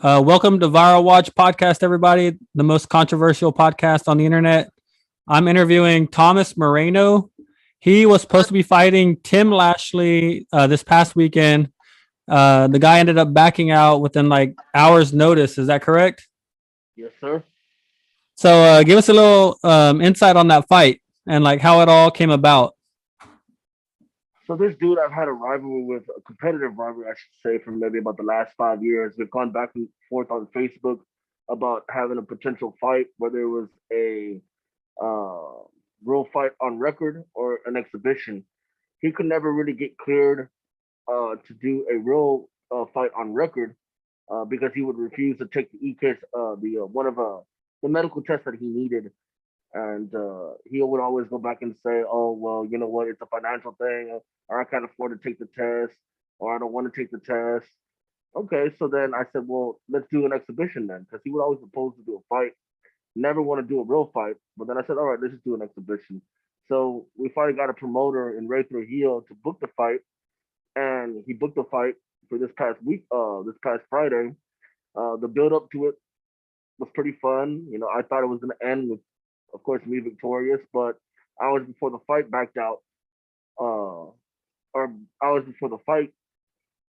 Welcome to Viral Watch Podcast, everybody, the most controversial podcast on the internet. I'm interviewing Thomas Moreno. He was supposed to be fighting Tim Lashley this past weekend. The guy ended up backing out within like hours' notice. Is that correct? Yes, sir. So, give us a little insight on that fight and like how it all came about. So this dude I've had a rivalry with, a competitive rivalry, I should say, for maybe about the last 5 years. We've gone back and forth on Facebook about having a potential fight, whether it was a uh, real fight on record or an exhibition. He could never really get cleared to do a real fight on record because he would refuse to take the EKS, the one of the medical tests that he needed. And he would always go back and say, "Oh, well, you know what? It's a financial thing, or I can't afford to take the test, or I don't want to take the test." Okay, so then I said, "Well, let's do an exhibition then," because he would always propose to do a fight, never want to do a real fight. But then I said, "All right, let's just do an exhibition." So we finally got a promoter in Ray Hill to book the fight, and he booked the fight for this past week, this past Friday. The build up to it was pretty fun. You know, I thought it was going to end with, of course, me victorious, but hours before the fight backed out, uh, or hours before the fight,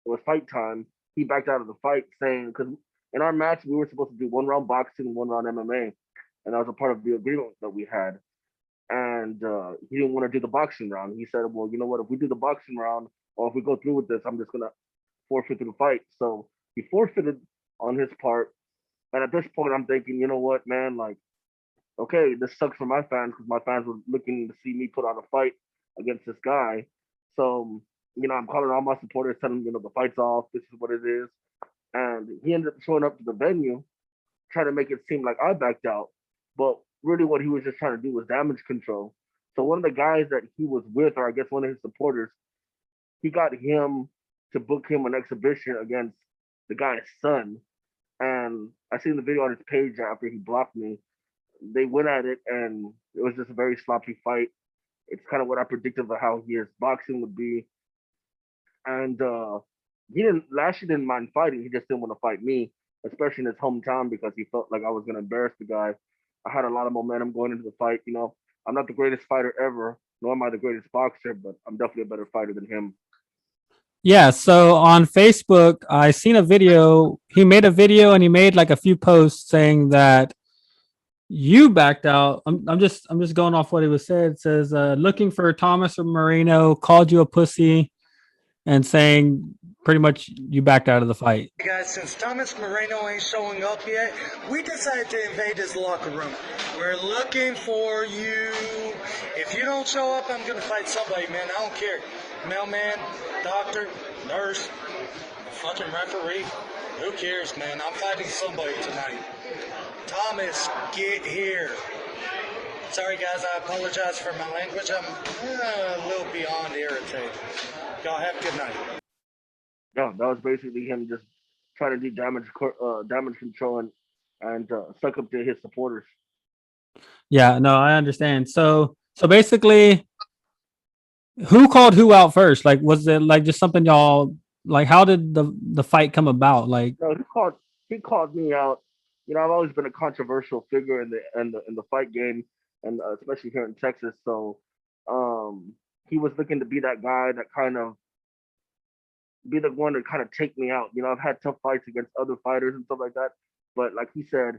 it was fight time. He backed out of the fight saying, because in our match, we were supposed to do 1 round boxing, 1 round MMA. And that was a part of the agreement that we had. And he didn't want to do the boxing round. He said, well, you know what? If we do the boxing round, or if we go through with this, I'm just going to forfeit the fight. So he forfeited on his part. And at this point, I'm thinking, you know what, man? Like, okay, this sucks for my fans because my fans were looking to see me put on a fight against this guy. So, I'm calling all my supporters, telling them, the fight's off. This is what it is. And he ended up showing up to the venue, trying to make it seem like I backed out. But really, what he was just trying to do was damage control. So one of the guys that he was with, or I guess one of his supporters, he got him to book him an exhibition against the guy's son. And I seen the video on his page after he blocked me. They went at it, and it was just a very sloppy fight. It's kind of what I predicted of how his boxing would be. And he didn't Lashley didn't mind fighting. He just didn't want to fight me, especially in his hometown, because he felt like I was gonna embarrass the guy. I had a lot of momentum going into the fight. I'm not the greatest fighter ever, nor am I the greatest boxer, but I'm definitely a better fighter than him. Yeah, so on Facebook, I seen a video. He made a video and he made like a few posts saying that you backed out. I'm just going off what he was said. It says looking for Thomas or Moreno, called you a pussy, and saying pretty much you backed out of the fight. Hey guys, since Thomas Moreno ain't showing up yet, we decided to invade his locker room. We're looking for you. If you don't show up, I'm gonna fight somebody, man. I don't care. Mailman, doctor, nurse, fucking referee. Who cares, man? I'm fighting somebody tonight. Thomas, get here. Sorry guys, I apologize for my language. I'm a little beyond irritated. Y'all have a good night. No, that was basically him just trying to do damage control and suck up to his supporters. Yeah, no, I understand. So basically, who called who out first? Like, was it like just something y'all like? How did the fight come about? Like, No, he called me out. I've always been a controversial figure in the fight game, and especially here in Texas. So, um, he was looking to be that guy that kind of be the one to kind of take me out. I've had tough fights against other fighters and stuff like that, but like he said,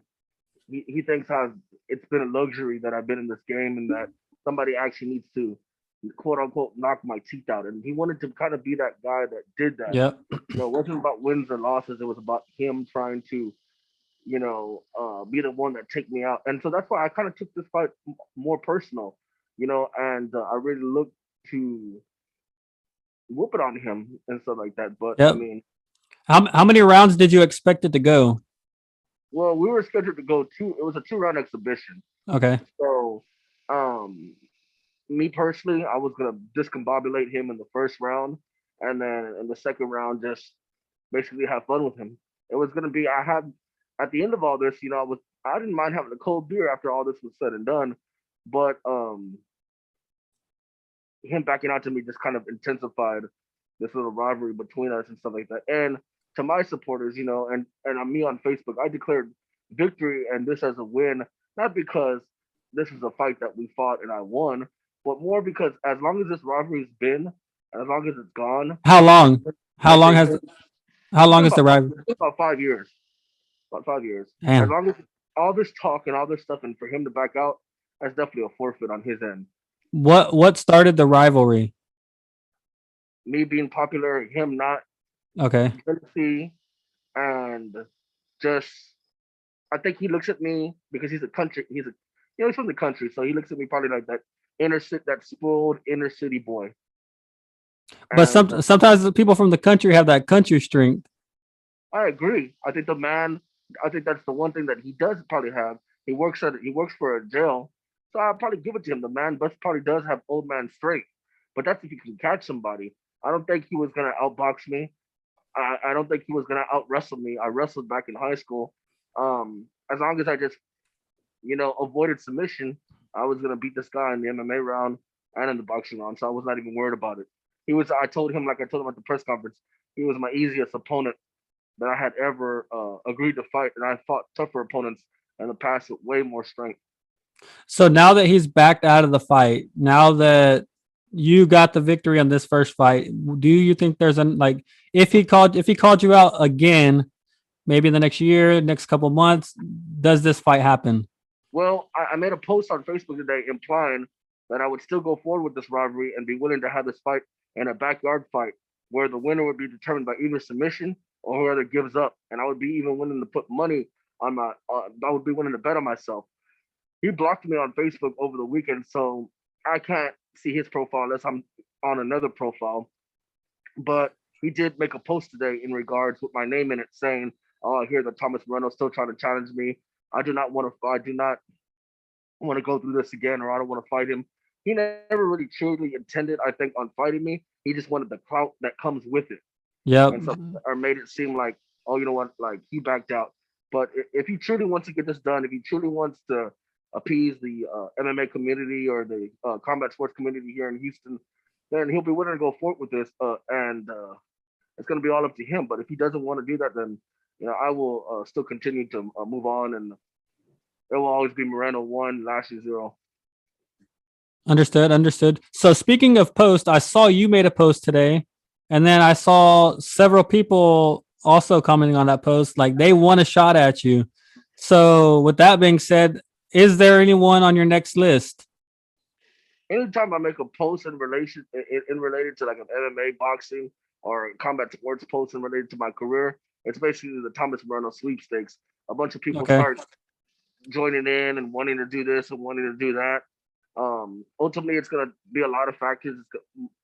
he thinks how it's been a luxury that I've been in this game and that somebody actually needs to quote unquote knock my teeth out. And he wanted to kind of be that guy that did that. yep, It wasn't about wins or losses. It was about him trying to, be the one that take me out. And so that's why I kind of took this fight more personal, and I really looked to whoop it on him and stuff like that. But I yep. mean, How many rounds did you expect it to go? well, we were scheduled to go two. It was a 2 round exhibition. Okay. So, um, me personally, I was gonna discombobulate him in the first round, and then in the second round, just basically have fun with him. It was gonna be. I had at the end of all this, I didn't mind having a cold beer after all this was said and done, but him backing out to me just kind of intensified this little rivalry between us and stuff like that. And to my supporters, and me on Facebook, I declared victory and this as a win, not because this is a fight that we fought and I won, but more because as long as this rivalry's been, as long as it's gone, How long? How I long think has? it's How long been is the about rivalry? it's been about 5 years. About 5 years. As Damn. long as all this talk and all this stuff, and for him to back out, that's definitely a forfeit on his end. What started the rivalry? Me being popular, him not, Okay. jealousy, and just I think he looks at me because he's from the country, so he looks at me probably like that that spoiled inner city boy. But And sometimes the people from the country have that country strength. I agree. I think that's the one thing that he does probably have. He works for a jail, so I'll probably give it to him. The man bust probably does have old man strength, but that's if he can catch somebody. I don't think he was gonna outbox me. I don't think he was gonna out wrestle me. I wrestled back in high school. As long as I just avoided submission, I was gonna beat this guy in the MMA round and in the boxing round. So I was not even worried about it. I told him, like I told him at the press conference, he was my easiest opponent that I had ever agreed to fight, and I fought tougher opponents in the past with way more strength. So now that he's backed out of the fight, now that you got the victory on this first fight, do you think there's an like if he called you out again, maybe in the next year, next couple months, does this fight happen? Well, I made a post on Facebook today implying that I would still go forward with this rivalry and be willing to have this fight in a backyard fight where the winner would be determined by either submission or whoever gives up. And I would be even willing to put money on I would be willing to bet on myself. He blocked me on Facebook over the weekend, so I can't see his profile unless I'm on another profile. But he did make a post today in regards with my name in it saying, "Oh, I hear that Thomas Moreno still trying to challenge me. I do not want to. I do not want to go through this again, or I don't want to fight him." He never really truly intended, I think, on fighting me. He just wanted the clout that comes with it, Yep. and so or made it seem like, oh, you know what, like he backed out. But if he truly wants to get this done, if he truly wants to appease the MMA community or the combat sports community here in Houston, then he'll be willing to go forward with this, and it's going to be all up to him. But if he doesn't want to do that, then I will still continue to move on, and it will always be Moreno 1, Lashley 0. Understood. Understood. So speaking of post, I saw you made a post today, and then I saw several people also commenting on that post, like they want a shot at you. So with that being said, is there anyone on your next list? Anytime I make a post in related to like an MMA, boxing, or combat sports post in related to my career, it's basically the Thomas Moreno sweepstakes. A bunch of people Okay. start joining in and wanting to do this and wanting to do that. Ultimately, it's going to be a lot of factors.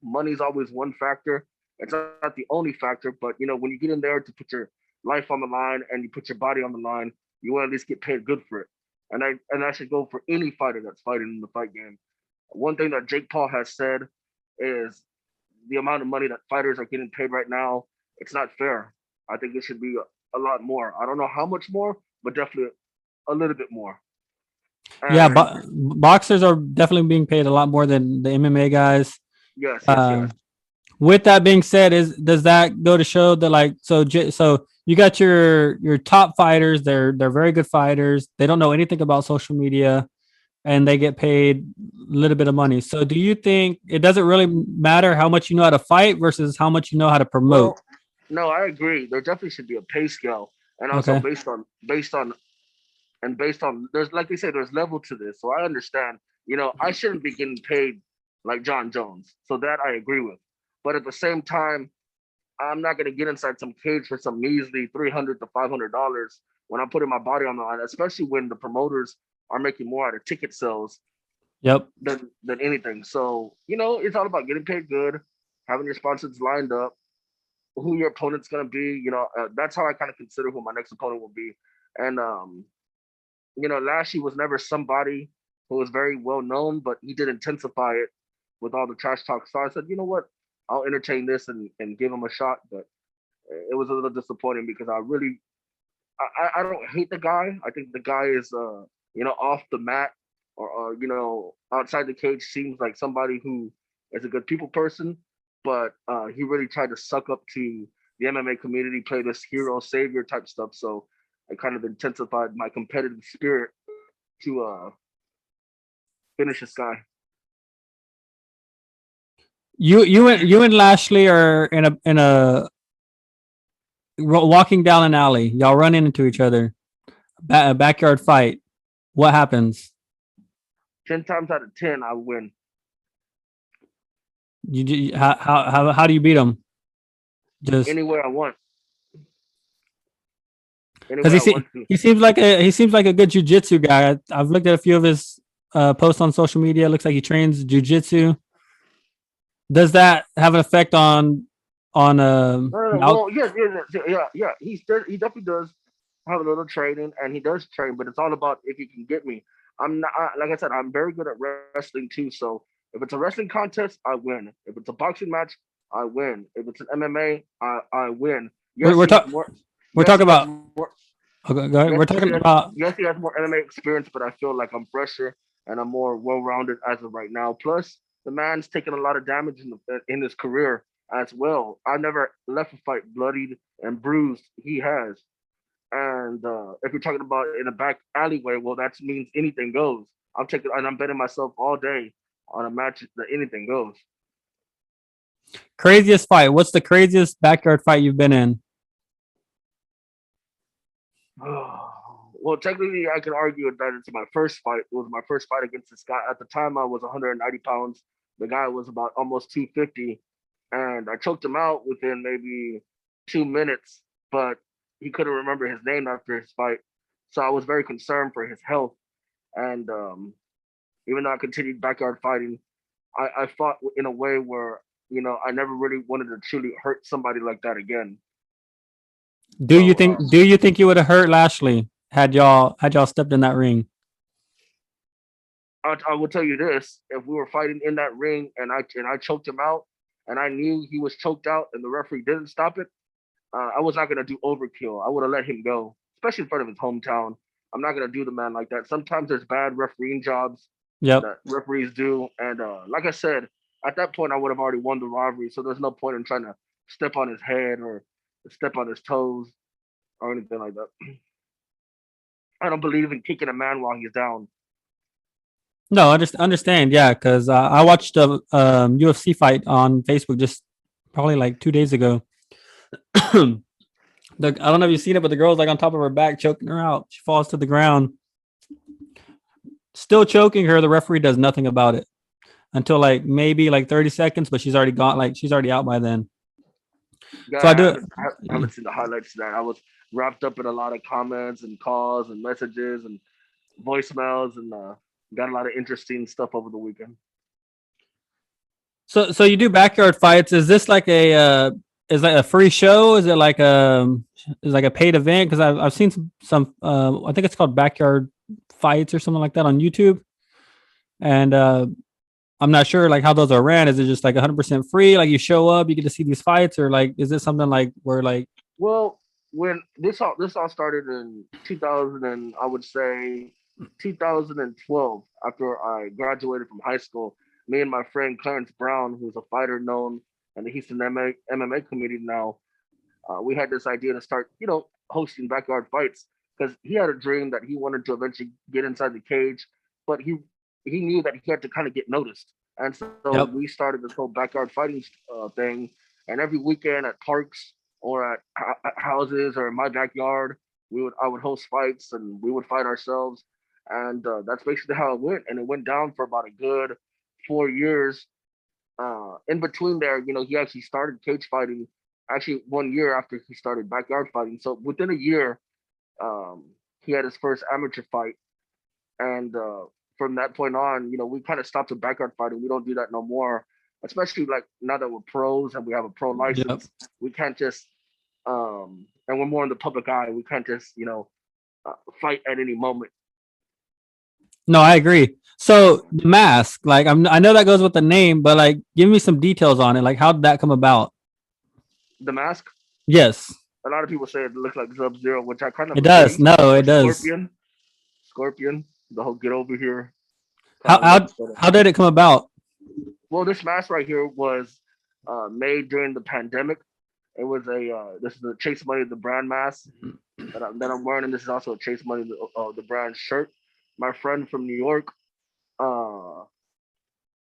Money's always one factor. It's not the only factor, but when you get in there to put your life on the line and you put your body on the line, you want to at least get paid good for it. And I should go for any fighter that's fighting in the fight game. One thing that Jake Paul has said is the amount of money that fighters are getting paid right now. It's not fair. I think it should be a lot more. I don't know how much more, but definitely a little bit more. Yeah, And boxers are definitely being paid a lot more than the MMA guys. yes, yes, Uh, yes. with that being said, does that go to show that like so you got your top fighters, they're very good fighters. They don't know anything about social media and they get paid a little bit of money. So do you think it doesn't really matter how much you know how to fight versus how much you know how to promote? Well, no, I agree. There definitely should be a pay scale, and also Okay. based on there's like they say there's level to this. So I understand. I shouldn't be getting paid like John Jones. So that I agree with. But at the same time, I'm not gonna get inside some cage for some measly $300 to $500 when I'm putting my body on the line, especially when the promoters are making more out of ticket sales Yep. than anything. So it's all about getting paid good, having your sponsors lined up, who your opponent's gonna be. That's how I kind of consider who my next opponent will be. And Lashley was never somebody who was very well known, but he did intensify it with all the trash talk. So I said, you know what, I'll entertain this and give him a shot. But it was a little disappointing because I don't hate the guy. I think the guy is off the mat or outside the cage seems like somebody who is a good people person, but he really tried to suck up to the MMA community play this hero savior type stuff. So I kind of intensified my competitive spirit to finish this guy. You and Lashley are in a walking down an alley. Y'all run into each other. A backyard fight. What happens? 10 times out of 10, I win. How do you beat him? Just Anywhere I want. because Anywhere I want to. he seems like a good jujitsu guy. I've looked at a few of his posts on social media. It looks like he trains jujitsu. Does that have an effect on Well, yes, yeah. He definitely does have a little training, and he does train, but it's all about if he can get me. I'm not like I said, I'm very good at wrestling too. So if it's a wrestling contest, I win. If it's a boxing match, I win. If it's an MMA, I win. Yes, we're talking about more, okay, go ahead. yes, We're talking about yes, he has more MMA experience, but I feel like I'm fresher and I'm more well-rounded as of right now. Plus, the man's taken a lot of damage in his career as well. I never left a fight bloodied and bruised. He has. And if you're talking about in a back alleyway, well, that means anything goes. I'm betting myself all day on a match that anything goes. craziest fight. What's the craziest backyard fight you've been in? Well, technically, I can argue that it's my first fight. It was my first fight against this guy. At the time, I was 190 pounds. The guy was about almost 250, and I choked him out within maybe 2 minutes. But he couldn't remember his name after his fight, so I was very concerned for his health. And even though I continued backyard fighting, I fought in a way where I never really wanted to truly hurt somebody like that again. Do you think you would have hurt Lashley had y'all stepped in that ring? I will tell you this: if we were fighting in that ring and I choked him out, and I knew he was choked out, and the referee didn't stop it, I was not gonna do overkill. I would have let him go, especially in front of his hometown. I'm not gonna do the man like that. Sometimes there's bad refereeing jobs that referees do, and like I said, at that point I would have already won the rivalry. So there's no point in trying to step on his head or step on his toes or anything like that. I don't believe in kicking a man while he's down. No, I just understand. Yeah, because I watched a UFC fight on Facebook just probably like 2 days ago. I don't know if you've seen it, but the girl's like on top of her back, choking her out. She falls to the ground, still choking her. The referee does nothing about it until like maybe like 30 seconds, but she's already gone. Like she's already out by then. Yeah, So I haven't seen the highlights of that. I was wrapped up in a lot of comments and calls and messages and voicemails, and got a lot of interesting stuff over the weekend. So you do backyard fights. Is this like is like a free show? Is it like a paid event? Because I've seen some I think it's called Backyard Fights or something like that on YouTube, and I'm not sure like how those are ran. Is it just like 100% free? Like you show up, you get to see these fights, or like is it something like where like? Well, when this all started in 2000, and I would say 2012, after I graduated from high school, me and my friend Clarence Brown, who's a fighter known in the Houston MMA community now, we had this idea to start, hosting backyard fights because he had a dream that he wanted to eventually get inside the cage, but he knew that he had to kind of get noticed, and so we started this whole backyard fighting thing. And every weekend at parks or at houses or in my backyard, I would host fights and we would fight ourselves, and that's basically how it went. And it went down for about a good 4 years. In between there, he actually started cage fighting actually 1 year after he started backyard fighting. So within a year, he had his first amateur fight, and from that point on, we kind of stopped the backyard fighting. We don't do that no more, especially like now that we're pros and we have a pro license. We can't just and we're more in the public eye. We can't just fight at any moment. No, I agree. So the mask, like I know that goes with the name, but like give me some details on it. Like how did that come about? The mask? Yes. A lot of people say it looks like Sub-Zero, which I kind of does. No, it does. Scorpion, the whole get over here. How did it come about? Well, this mask right here was made during the pandemic. It was this is the Chase Money the brand mask that I'm wearing, and this is also a Chase Money the brand shirt. My friend from New York uh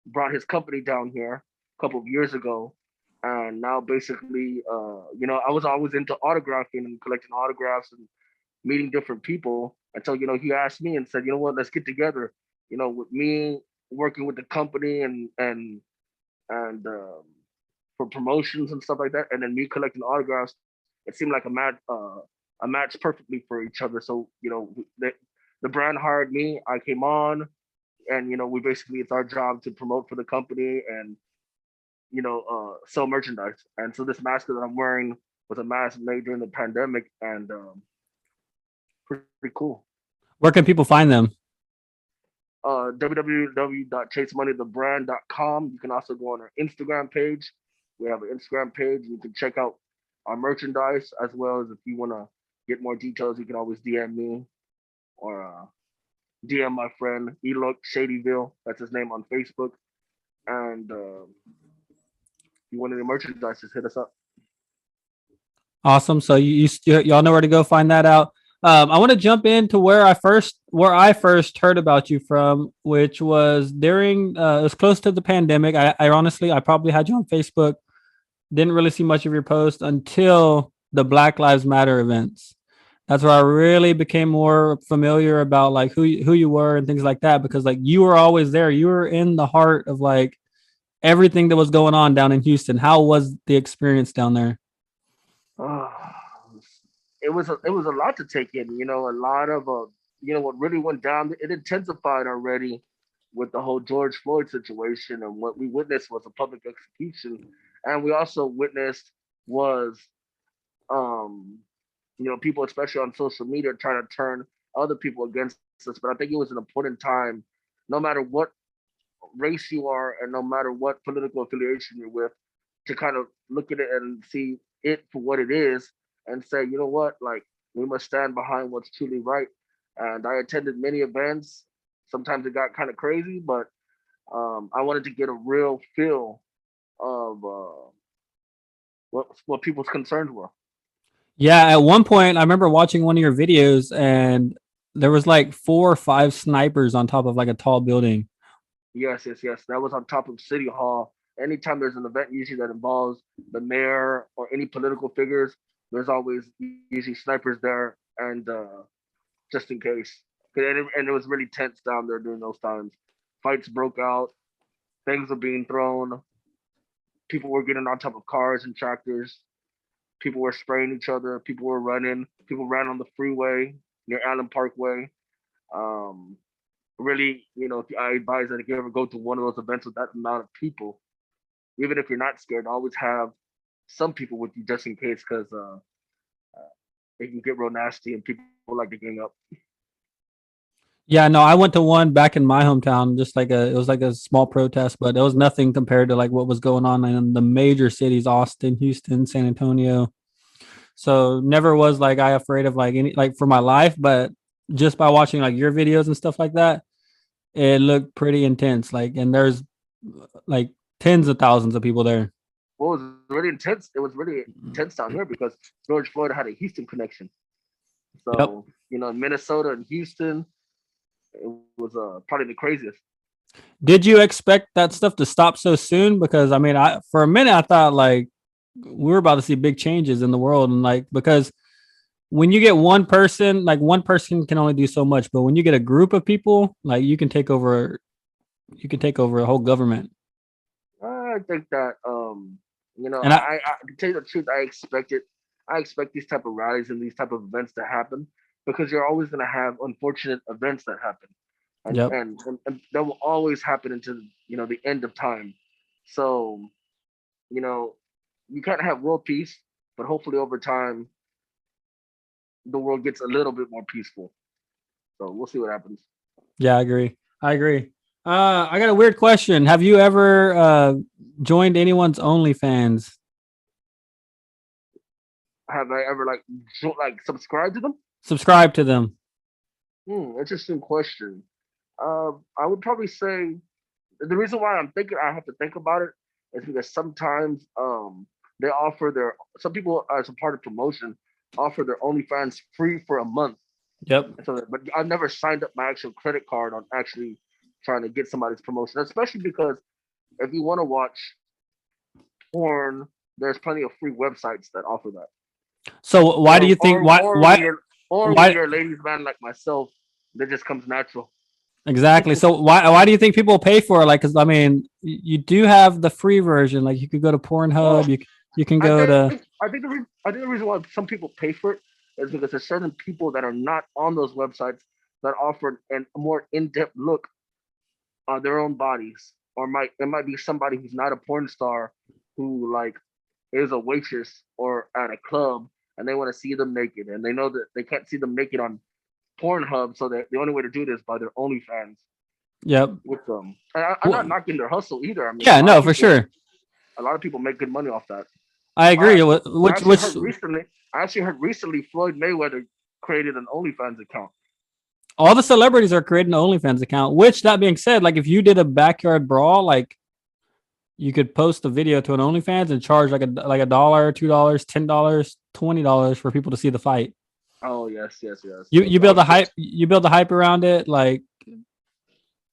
brought his company down here a couple of years ago, and now basically, I was always into autographing and collecting autographs and meeting different people until he asked me and said, you know what, let's get together. With me working with the company and for promotions and stuff like that, and then me collecting autographs, it seemed like a match perfectly for each other. So the brand hired me, I came on, and we basically it's our job to promote for the company and sell merchandise. And so this mask that I'm wearing was a mask made during the pandemic, and pretty cool. Where can people find them? www.chasemoneythebrand.com. You can also go on our Instagram page. We have an Instagram page. You can check out our merchandise, as well as if you want to get more details, you can always DM me or DM my friend Elok Shadyville. That's his name on Facebook. And if you want any merchandise, just hit us up. Awesome. So y'all know where to go find that out. I want to jump into where I first heard about you from, which was during it was close to the pandemic. I honestly I probably had you on Facebook. Didn't really see much of your post until the Black Lives Matter events. That's where I really became more familiar about like who you were and things like that, because like you were always there. You were in the heart of like everything that was going on down in Houston. How was the experience down there? Uh, it was a lot to take in. A lot of what really went down. It intensified already with the whole George Floyd situation, and what we witnessed was a public execution, and we also witnessed was um people, especially on social media, trying to turn other people against us. But I think it was an important time, no matter what race you are and no matter what political affiliation you're with, to kind of look at it and see it for what it is and say, you know what, like we must stand behind what's truly right. And I attended many events. Sometimes it got kind of crazy, but I wanted to get a real feel of what people's concerns were. Yeah, at one point I remember watching one of your videos and there was like 4 or 5 snipers on top of like a tall building. Yes, yes, yes. That was on top of City Hall. Anytime there's an event usually that involves the mayor or any political figures, there's always usually snipers there, and just in case. And it was really tense down there during those times. Fights broke out, things were being thrown, people were getting on top of cars and tractors, people were spraying each other, people were running, people ran on the freeway near Allen Parkway. Um, Really, I advise that if you ever go to one of those events with that amount of people, even if you're not scared, always have some people with you just in case, because it can get real nasty and people like to gang up. Yeah, no, I went to one back in my hometown, just like it was like a small protest, but it was nothing compared to like what was going on in the major cities, Austin, Houston, San Antonio. So never was like I afraid of like any like for my life, but just by watching like your videos and stuff like that, it looked pretty intense. Like, and there's like tens of thousands of people there. Well, it was really intense. It was really intense down here because George Floyd had a Houston connection. Yep. So, Minnesota and Houston, it was probably the craziest. Did you expect that stuff to stop so soon? Because I mean, I for a minute I thought like we were about to see big changes in the world, and like because when you get one person, like one person can only do so much, but when you get a group of people, like you can take over a whole government. I think that And I to tell you the truth, I expect these type of rallies and these type of events to happen because you're always going to have unfortunate events that happen, and, yep. and that will always happen until the end of time. So you know you can't have world peace, but hopefully over time the world gets a little bit more peaceful. So we'll see what happens. Yeah, I agree. I agree. I got a weird question. Have you ever joined anyone's OnlyFans? Have I ever like subscribed to them? Subscribe to them? Interesting question. I would probably say the reason why I have to think about it is because sometimes they offer some people as a part of promotion offer their OnlyFans free for a month. Yep. So, but I've never signed up my actual credit card on actually trying to get somebody's promotion, especially because if you want to watch porn, there's plenty of free websites that offer that. So why do you think When why you're a ladies man like myself, that just comes natural. exactly? So why do you think people pay for it? Like, because I mean, you do have the free version. Like, you could go to Well, Pornhub. You can I go think to I think the reason why some people pay for it is because there's certain people that are not on those websites that offer a more in-depth look on their own bodies, or it might be somebody who's not a porn star who like is a waitress or at a club and they want to see them naked and they know that they can't see them naked on Pornhub, so that the only way to do this is by their OnlyFans yep. with them. And I'm not knocking their hustle either. I mean, Yeah, no, for sure. a lot of people make good money off that. I agree. I actually heard recently Floyd Mayweather created an OnlyFans account. All the celebrities are creating an OnlyFans account. Which, that being said, like if you did a backyard brawl, like you could post a video to an OnlyFans and charge like $1, $2, $10, $20 for people to see the fight. Oh yes. You build the hype. You build the hype around it. Like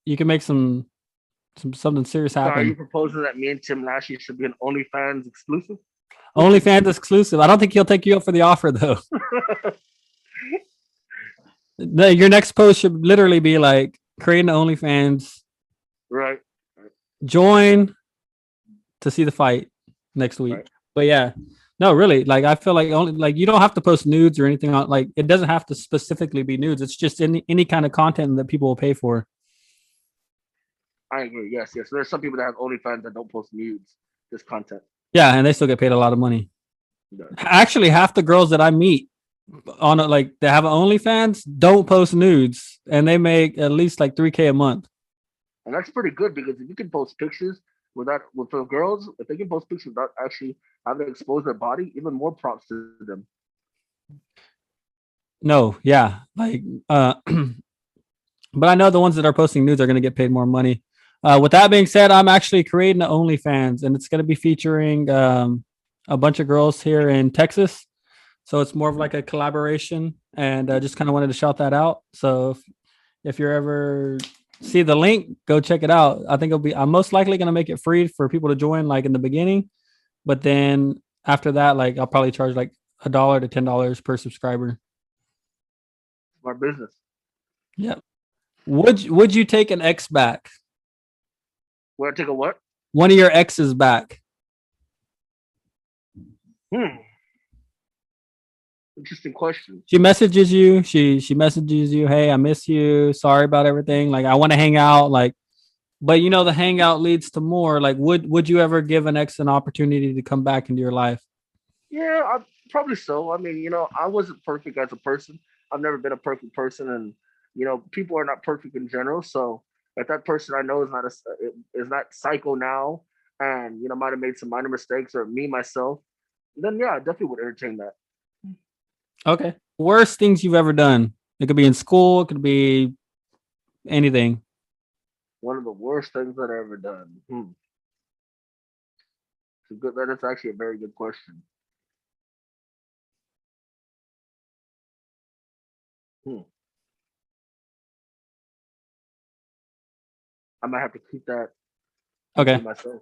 you can make something serious happen. So are you proposing that me and Tim Lashley should be an OnlyFans exclusive? OnlyFans exclusive. I don't think he'll take you up for the offer though. Your next post should literally be like creating an OnlyFans. Right. Join to see the fight next week. Right. But yeah, no, really. Like I feel like only like you don't have to post nudes or anything on. Like it doesn't have to specifically be nudes. It's just any kind of content that people will pay for. I agree. Yes. There's some people that have OnlyFans that don't post nudes, just content. Yeah, and they still get paid a lot of money. Yeah. Actually, half the girls that I meet on like they have OnlyFans don't post nudes, and they make at least like $3,000 a month. And that's pretty good because if you can post pictures with the girls, if they can post pictures without actually having to expose their body, even more props to them. No, yeah, like, but I know the ones that are posting nudes are going to get paid more money. With that being said, I'm actually creating an OnlyFans, and it's going to be featuring a bunch of girls here in Texas. So it's more of like a collaboration, and just kind of wanted to shout that out. So if you're ever see the link, go check it out. I think I'm most likely going to make it free for people to join like in the beginning, but then after that, like I'll probably charge like $1 to $10 per subscriber. Smart business. Yep. Would you take an ex back? Would I take a what? One of your exes back. Interesting question. She messages you. She messages you, hey, I miss you. Sorry about everything. Like I want to hang out. Like, but you know, the hangout leads to more. Like, would you ever give an ex an opportunity to come back into your life? Yeah, probably so. I mean, you know, I wasn't perfect as a person. I've never been a perfect person, and you know, people are not perfect in general. So if that person I know is not psycho now, and you know, might have made some minor mistakes, or me myself, then yeah, I definitely would entertain that. Okay. Worst things you've ever done. It could be in school. It could be anything. One of the worst things that I've ever done. That's actually a very good question. I might have to keep that. Okay. Myself.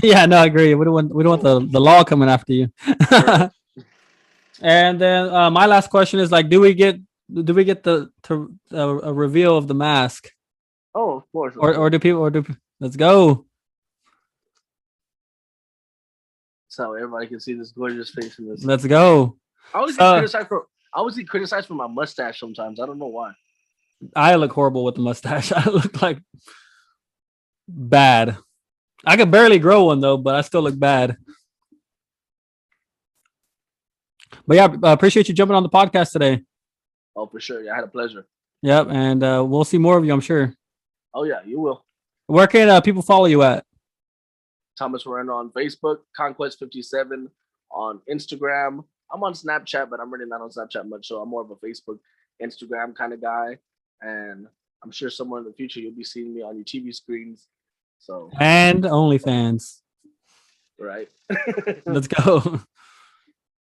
Yeah, no, I agree. We don't want the law coming after you. And then my last question is like, do we get a reveal of the mask? Oh, of course. Or do people let's go. So everybody can see this gorgeous face in this. Let's go. I always get criticized for my mustache sometimes. I don't know why. I look horrible with the mustache. I look like bad. I could barely grow one though, but I still look bad. But yeah, I appreciate you jumping on the podcast today. Oh, for sure. Yeah, I had a pleasure. Yep, and we'll see more of you, I'm sure. Oh yeah, you will. Where can people follow you at? Thomas Moreno on Facebook, Conquest57 on Instagram. I'm on Snapchat, but I'm really not on Snapchat much, so I'm more of a Facebook, Instagram kind of guy. And I'm sure somewhere in the future you'll be seeing me on your TV screens. So and OnlyFans. right? Let's go.